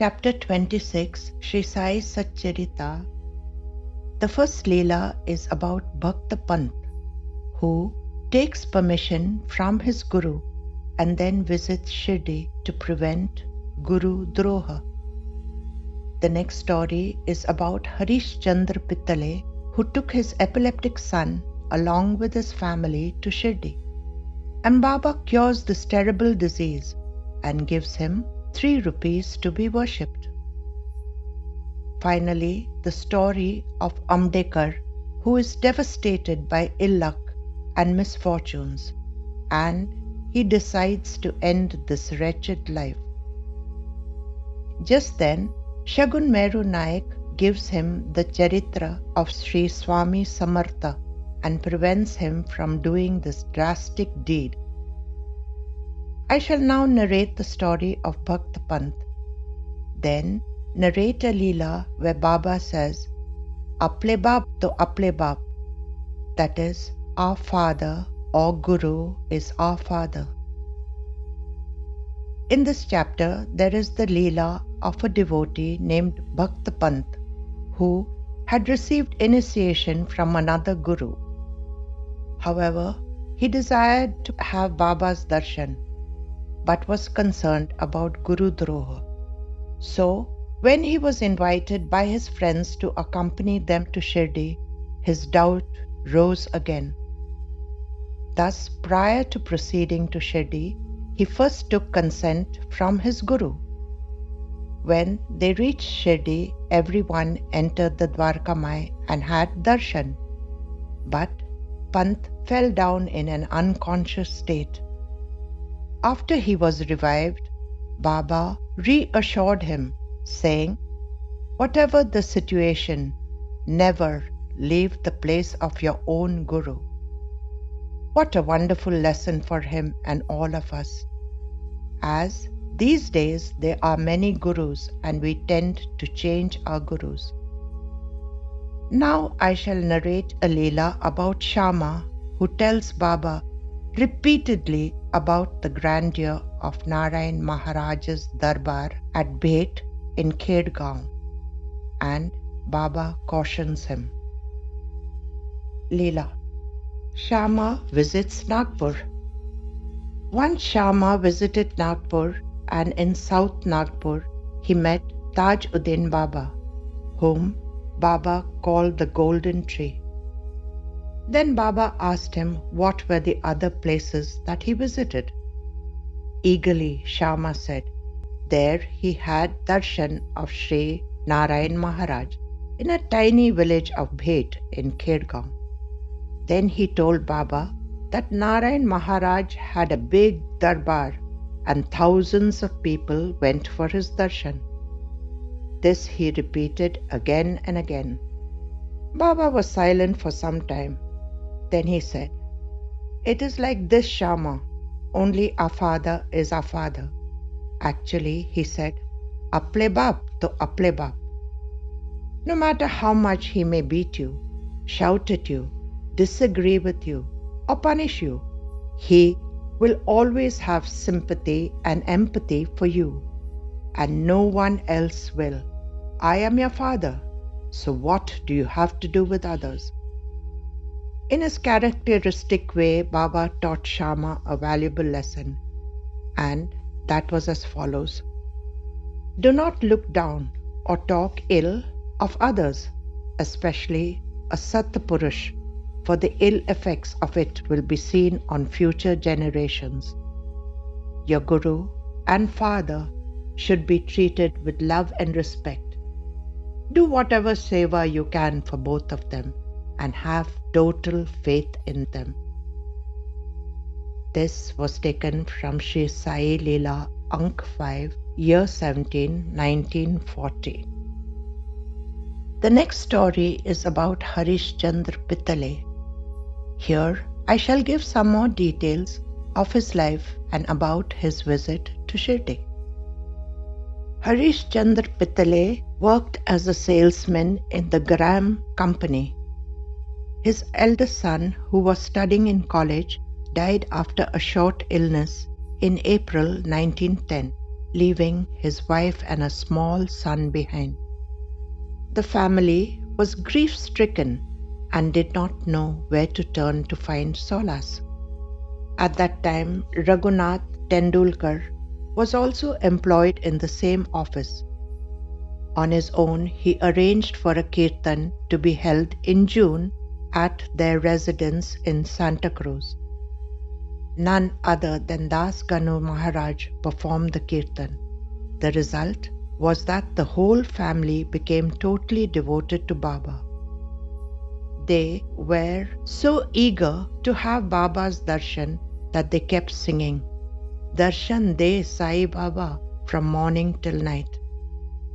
Chapter 26, Sri Sai Satcharita. The first Leela is about Bhakta Pant, who takes permission from his Guru and then visits Shirdi to prevent Guru Droha. The next story is about Harishchandra Pithale, who took his epileptic son along with his family to Shirdi. And Baba cures this terrible disease and gives him 3 rupees to be worshipped. Finally, the story of Ambadekar, who is devastated by ill luck and misfortunes, and he decides to end this wretched life. Just then, Shagun Meru Naik gives him the charitra of Sri Swami Samarth and prevents him from doing this drastic deed. I shall now narrate the story of Bhakta Pant. Then narrate a Leela where Baba says, "Aaple baap to aaple baap," that is, our father or Guru is our father. In this chapter, there is the Leela of a devotee named Bhakta Pant, who had received initiation from another Guru. However, he desired to have Baba's darshan, but was concerned about Guru Droha. So, when he was invited by his friends to accompany them to Shirdi, his doubt rose again. Thus, prior to proceeding to Shirdi, he first took consent from his Guru. When they reached Shirdi, everyone entered the Dwarkamai and had darshan. But Pant fell down in an unconscious state. After he was revived, Baba reassured him, saying, "Whatever the situation, never leave the place of your own Guru." What a wonderful lesson for him and all of us, as these days there are many Gurus and we tend to change our Gurus. Now I shall narrate a Leela about Shama, who tells Baba repeatedly about the grandeur of Narayan Maharaj's Darbar at Bhet in Khedgaon, and Baba cautions him. Leela. Shama visits Nagpur. Once Shama visited Nagpur, and in South Nagpur he met Tajuddin Baba, whom Baba called the Golden Tree. Then Baba asked him what were the other places that he visited. Eagerly Shama said, there he had darshan of Sri Narayan Maharaj in a tiny village of Bhet in Khedgaon. Then he told Baba that Narayan Maharaj had a big darbar and thousands of people went for his darshan. This he repeated again and again. Baba was silent for some time. Then he said, "It is like this, Shama, only our father is our father." Actually, he said, "Aaple baap to aaple baap." No matter how much he may beat you, shout at you, disagree with you, or punish you, he will always have sympathy and empathy for you, and no one else will. I am your father, so what do you have to do with others? In his characteristic way, Baba taught Shama a valuable lesson, and that was as follows. Do not look down or talk ill of others, especially a Satpurush, for the ill effects of it will be seen on future generations. Your Guru and Father should be treated with love and respect. Do whatever seva you can for both of them and have total faith in them. This was taken from Sri Sai Leela, Ank 5, Year 17, 1940. The next story is about Harishchandra Pithale. Here I shall give some more details of his life and about his visit to Shirdi. Harishchandra Pithale worked as a salesman in the Graham Company. His eldest son, who was studying in college, died after a short illness in April 1910. leaving his wife and a small son behind. The family was grief-stricken and did not know where to turn to find solace. At that time, Raghunath Tendulkar was also employed in the same office. On his own, he arranged for a kirtan to be held in June at their residence in Santa Cruz. None other than Das Ganu Maharaj performed the kirtan. The result was that the whole family became totally devoted to Baba. They were so eager to have Baba's darshan that they kept singing, "Darshan de Sai Baba" from morning till night.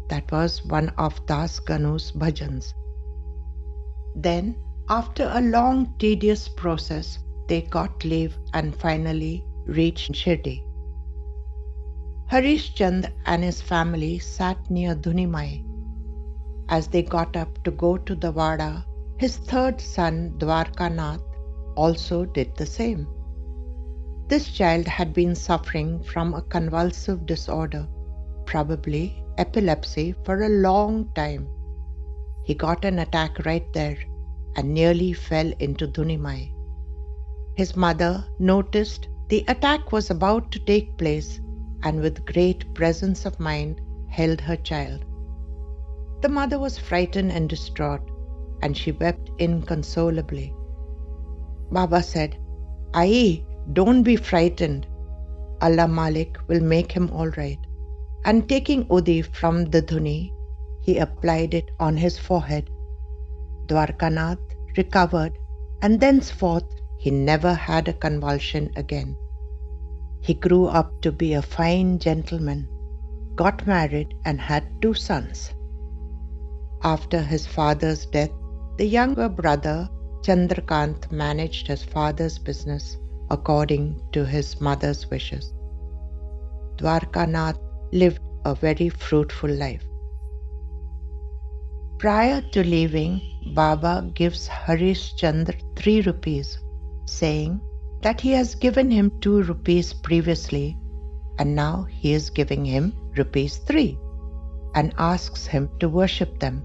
That was one of Das Ganu's bhajans. Then, after a long, tedious process, they got leave and finally reached Shirdi. Harishchandra and his family sat near Dhunimai. As they got up to go to the Vada, his third son, Dwarkanath, also did the same. This child had been suffering from a convulsive disorder, probably epilepsy, for a long time. He got an attack right there and nearly fell into Dhunimai. His mother noticed the attack was about to take place and with great presence of mind held her child. The mother was frightened and distraught, and she wept inconsolably. Baba said, "Ai, don't be frightened. Allah Malik will make him all right." And taking Udi from the dhuni, he applied it on his forehead. Dwarkanath recovered, and thenceforth he never had a convulsion again. He grew up to be a fine gentleman, got married and had 2 sons. After his father's death, the younger brother Chandrakant managed his father's business according to his mother's wishes. Dwarkanath lived a very fruitful life. Prior to leaving, Baba gives Harishchandra 3 rupees, saying that he has given him 2 rupees previously and now he is giving him rupees 3 and asks him to worship them.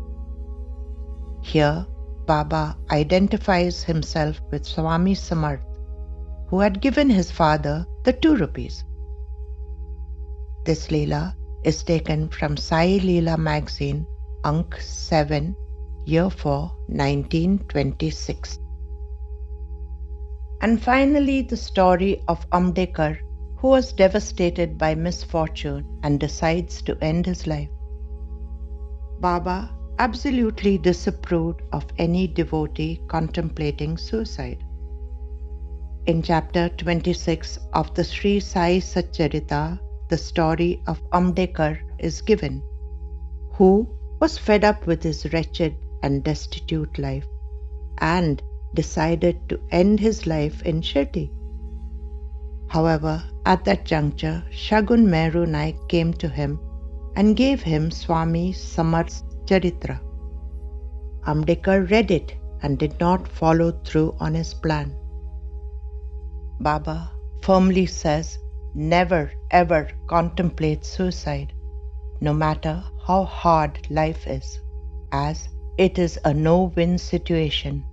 Here, Baba identifies himself with Swami Samarth, who had given his father the 2 rupees. This Leela is taken from Sai Leela magazine, Ank 7, Year 4, 1926. And finally, the story of Ambadekar, who was devastated by misfortune and decides to end his life. Baba absolutely disapproved of any devotee contemplating suicide. In chapter 26 of the Sri Sai Satcharita, the story of Ambadekar is given, who was fed up with his wretched and destitute life and decided to end his life in Shirdi. However, at that juncture, Shagun Meru Naik came to him and gave him Swami Samarth's Charitra. Ambadekar read it and did not follow through on his plan. Baba firmly says, never ever contemplate suicide, no matter how hard life is, as it is a no-win situation,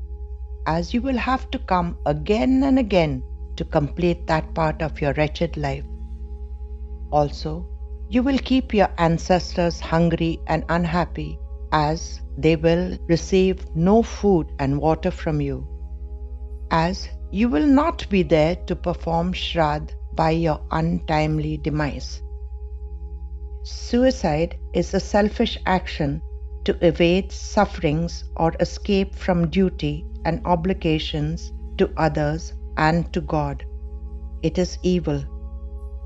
as you will have to come again and again to complete that part of your wretched life. Also, you will keep your ancestors hungry and unhappy, as they will receive no food and water from you, as you will not be there to perform Shraddh by your untimely demise. Suicide is a selfish action to evade sufferings or escape from duty and obligations to others and to God. It is evil,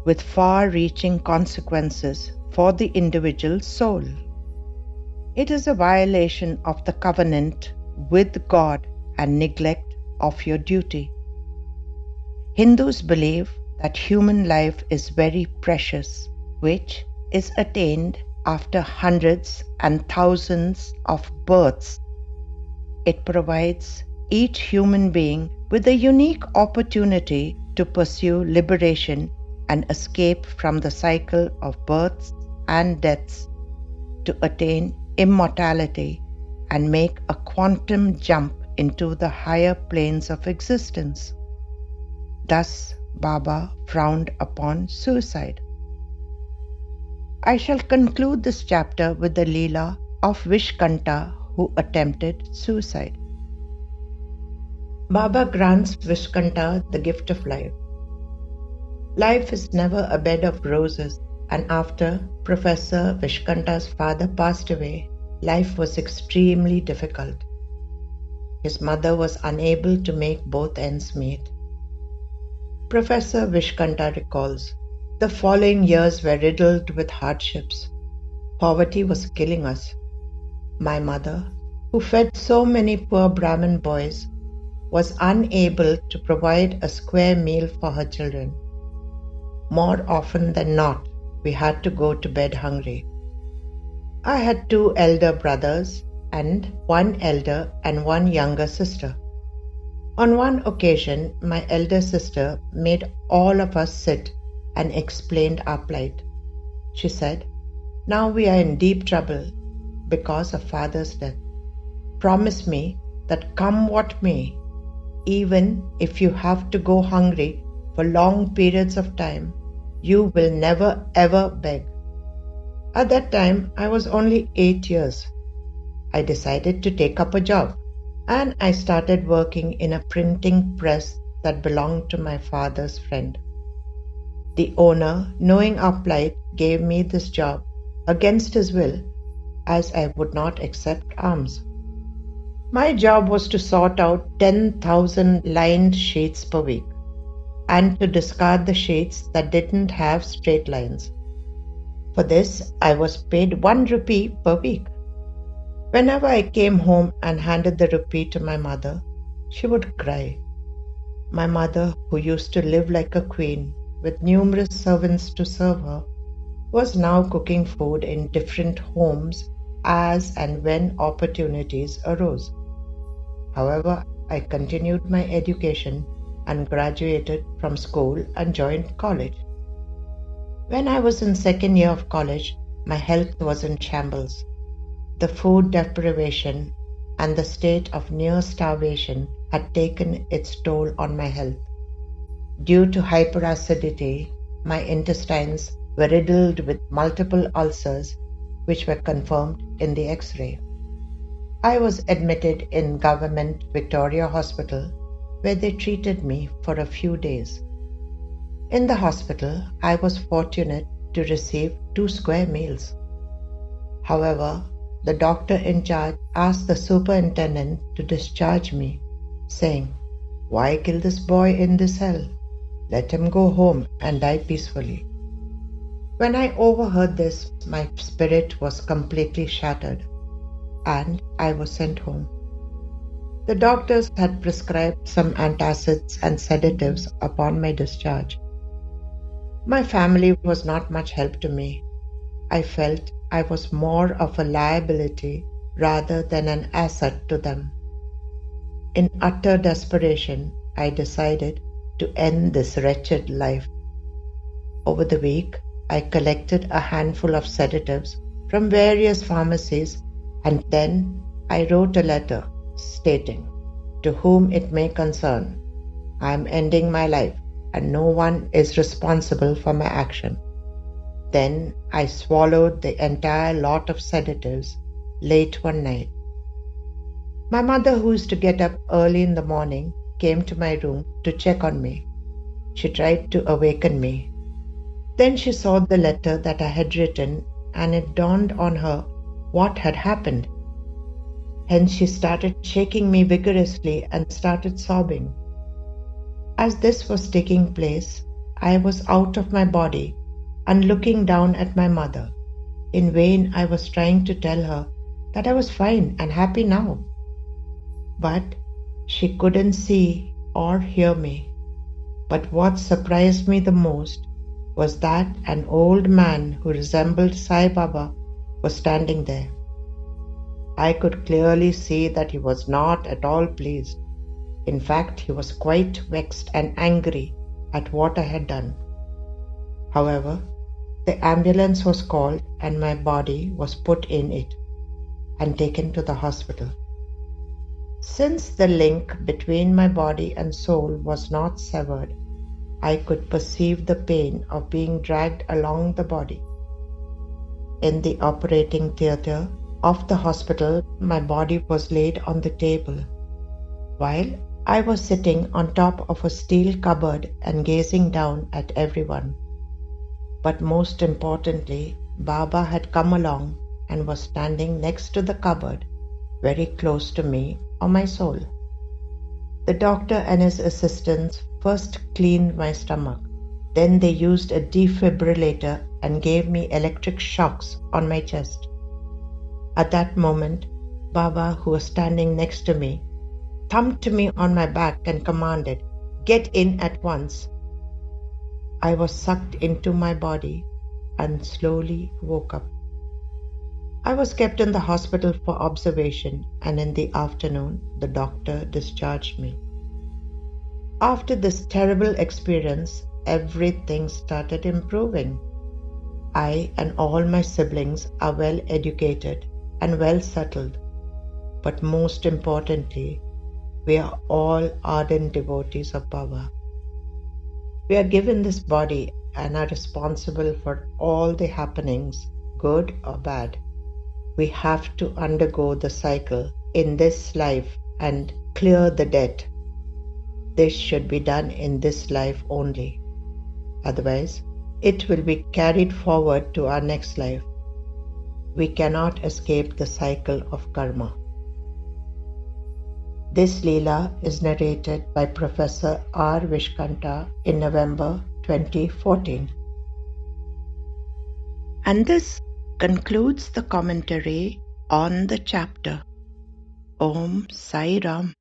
with far-reaching consequences for the individual soul. It is a violation of the covenant with God and neglect of your duty. Hindus believe that human life is very precious, which is attained after hundreds and thousands of births. It provides each human being with a unique opportunity to pursue liberation and escape from the cycle of births and deaths to attain immortality and make a quantum jump into the higher planes of existence. Thus, Baba frowned upon suicide. I shall conclude this chapter with the Leela of Vishkanta who attempted suicide. Baba grants Vishkanta the gift of life. Life is never a bed of roses, and after Professor Vishkanta's father passed away, life was extremely difficult. His mother was unable to make both ends meet. Professor Vishkanta recalls, the following years were riddled with hardships. Poverty was killing us. My mother, who fed so many poor Brahmin boys, was unable to provide a square meal for her children. More often than not, we had to go to bed hungry. I had 2 elder brothers and 1 elder and 1 younger sister. On one occasion, my elder sister made all of us sit and explained our plight. She said, "Now we are in deep trouble because of father's death. Promise me that come what may, even if you have to go hungry for long periods of time, you will never ever beg." At that time, I was only 8 years. I decided to take up a job, and I started working in a printing press that belonged to my father's friend. The owner, knowing our plight, gave me this job against his will, as I would not accept alms. My job was to sort out 10,000 lined sheets per week, and to discard the sheets that didn't have straight lines. For this, I was paid 1 rupee per week. Whenever I came home and handed the rupee to my mother, she would cry. My mother, who used to live like a queen, with numerous servants to serve her, was now cooking food in different homes as and when opportunities arose. However, I continued my education and graduated from school and joined college. When I was in 2nd year of college, my health was in shambles. The food deprivation and the state of near starvation had taken its toll on my health. Due to hyperacidity, my intestines were riddled with multiple ulcers, which were confirmed in the X-ray. I was admitted in Government Victoria Hospital, where they treated me for a few days. In the hospital, I was fortunate to receive 2 square meals. However, the doctor in charge asked the superintendent to discharge me, saying, "Why kill this boy in this hell? Let him go home and die peacefully." When I overheard this, my spirit was completely shattered, and I was sent home. The doctors had prescribed some antacids and sedatives upon my discharge. My family was not much help to me. I felt I was more of a liability rather than an asset to them. In utter desperation, I decided to end this wretched life. Over the week, I collected a handful of sedatives from various pharmacies, and then I wrote a letter stating, "To whom it may concern, I am ending my life and no one is responsible for my action." Then I swallowed the entire lot of sedatives late one night. My mother, who used to get up early in the morning, came to my room to check on me. She tried to awaken me. Then she saw the letter that I had written, and it dawned on her what had happened. Hence she started shaking me vigorously and started sobbing. As this was taking place, I was out of my body and looking down at my mother. In vain I was trying to tell her that I was fine and happy now. But she couldn't see or hear me. But what surprised me the most was that an old man who resembled Sai Baba was standing there. I could clearly see that he was not at all pleased. In fact, he was quite vexed and angry at what I had done. However, the ambulance was called and my body was put in it and taken to the hospital. Since the link between my body and soul was not severed, I could perceive the pain of being dragged along the body. In the operating theatre of the hospital, my body was laid on the table, while I was sitting on top of a steel cupboard and gazing down at everyone. But most importantly, Baba had come along and was standing next to the cupboard, very close to me or my soul. The doctor and his assistants first cleaned my stomach. Then they used a defibrillator and gave me electric shocks on my chest. At that moment, Baba, who was standing next to me, thumped me on my back and commanded, "Get in at once." I was sucked into my body and slowly woke up. I was kept in the hospital for observation, and in the afternoon, the doctor discharged me. After this terrible experience, everything started improving. I and all my siblings are well educated and well settled, but most importantly, we are all ardent devotees of Baba. We are given this body and are responsible for all the happenings, good or bad. We have to undergo the cycle in this life and clear the debt. This should be done in this life only. Otherwise, it will be carried forward to our next life. We cannot escape the cycle of karma. This Leela is narrated by Professor R. Vishkanta in November 2014. And this concludes the commentary on the chapter. Om Sai Ram.